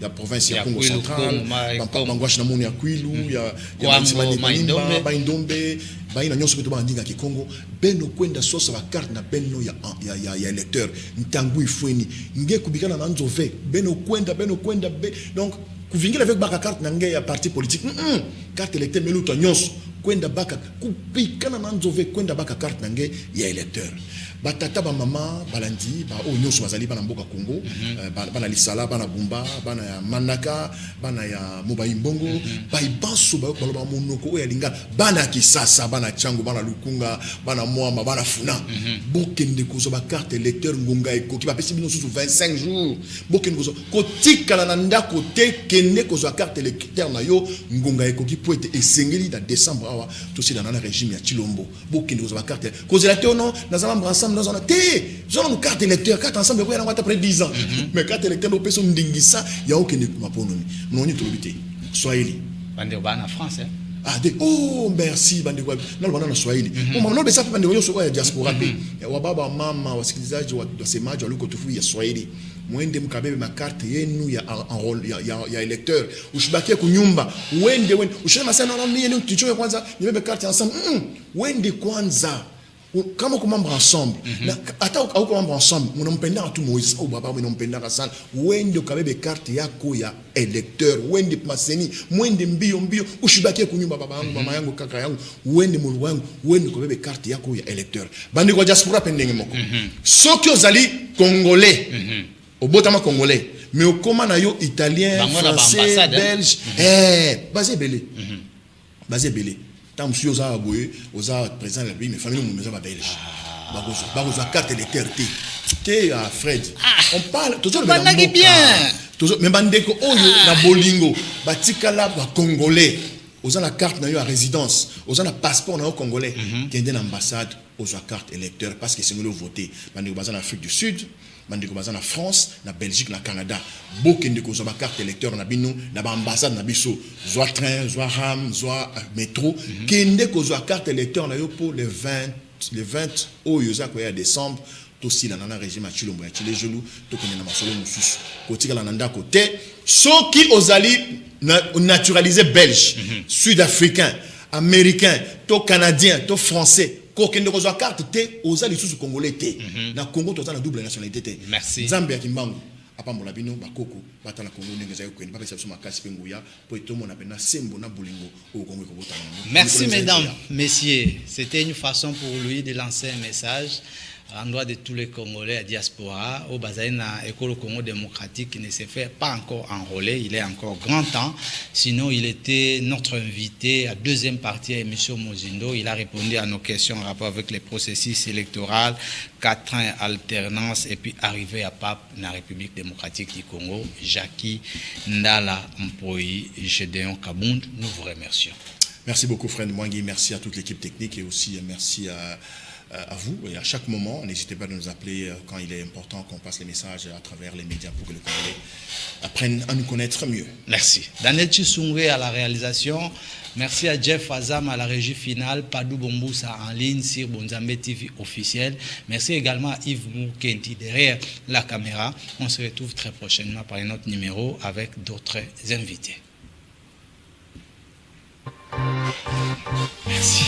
ya province ya Congo central bangwashi na mono ya Kwilu ya Maindombe baina nyonso beto bandinga ki Congo beno kwenda sosa ba carte na beno ya électeur ntangu ifweni nge kubikana na nzove beno kwenda donc kuvingila avec baka carte na nge ya parti politique carte électeur meluta nyonso kwenda baka kubikana na nzove kwenda baka carte na nge ya électeur batata ba mama balandi ba o nyonso bazali bana mboka Congo bana lisala bana bumba bana ya manaka bana ya mobayi mbongo ba ibanso ba baloba monoko ya lingala bana kisasa bana chango bana lukunga bana mwamba bana funa bokende kozo ba carte électeur ngonga ekoki ba pesi bino sous 25 jours bokende kozo kotikala na ndako te kende kozo carte électeur na yo ngonga ekoki po ete esengeli na décembre awa to si dans le régime ya Chilombo bokende kozo ba carte kozo la te non dans un ensemble dans un thé, nous avons une carte électeur, carte ensemble, nous avons après 10 ans. Mais carte électeur, nous avons une dingissa, il n'y a aucun économie. Nous avons une autorité. Soyez-y. Bande en France, hein? Ah, oh, merci, bande non, non, non, Swahili. Non, non, mais ça fait bande sur la diaspora. Wababa, mama, wasikilizaji, wasemaji, walukotufu ya Swahili. Mwende mkabebe makarte yenu ya enrôle ya électeur. Ushibaki kunyumba. Wende. Ushema sana na nini tuchoe kwanza, nibebe carte ensemble. Wende kwanza. Kama kumamba ensemble hata au kumamba ensemble mnampenda tu Moïse au baba mnampenda sana wende ukabebe carte yako ya électeur wende maseni mwende mbio ushibaki kunyumba baba yangu mama yangu kaka yangu wende mulu wangu wende ukabebe carte yako ya électeur bandi kwa diaspora pendenge moko soki ozali congolais obotama congolais mais okoma na yo italien français belge basé belé tant monsieur oza boye oza président de la République mais famille mu meza ba belge la carte électeur. Fred. On parle. Toujours bien. Mais bandeko oyo na bolingo batikala ba congolais. Aux la carte na yo à résidence, aux la passeport na yo congolais. Qui est dans l'ambassade aux carte électeur parce que c'est nous le voter. Bandeko bazana en Afrique du Sud. Bandeko bazana en France, na Belgique, na Canada. Beaucoup de choses ba carte électeur na bino, na ba ambassade na biso, soit train, soit ram, soit métro. Kende ko zo carte électeur na yo pour les 20 au yoza ko ya décembre. Aussi là dans le régime à Chilombo, à Chile Gelou, tout connaît na masolo mususu. Kotika la nanda côté, ceux qui osali naturalisé belge, sud-africain, américain, to canadien, to français. Kokende ko zo carte té osali sous congolais té. Na Congo to na double nationalité té. Merci. Zambia kimbangu. Apambola bino bakoko batala Congo ndenge za yokweni papa sabiso makasi penguya po etomo na pena sembo na bolingo o Congo ko botana. Merci mesdames, messieurs, c'était une façon pour lui de lancer un message à l'endroit de tous les Congolais à diaspora au Bazaïna École Congo démocratique qui ne s'est fait pas encore enrôler, il est encore grand temps, sinon il était notre invité à deuxième partie à émission Mozindo, il a répondu à nos questions en rapport avec les processus électoraux, 4 ans alternance et puis arrivé à Pape dans la République démocratique du Congo, Jackie Ndala Mpoyi, Gédéon Kabound, nous vous remercions. Merci beaucoup Fred Mwangi, merci à toute l'équipe technique et aussi merci à vous. Et à chaque moment, n'hésitez pas à nous appeler quand il est important qu'on passe les messages à travers les médias pour que les Congolais apprennent à nous connaître mieux. Merci. Daniel Chisungwe à la réalisation. Merci à Jeff Azam à la régie finale. Padou Bomboussa en ligne sur Bonzambe TV officiel. Merci également à Yves Moukenti derrière la caméra. On se retrouve très prochainement par un autre numéro avec d'autres invités. Merci.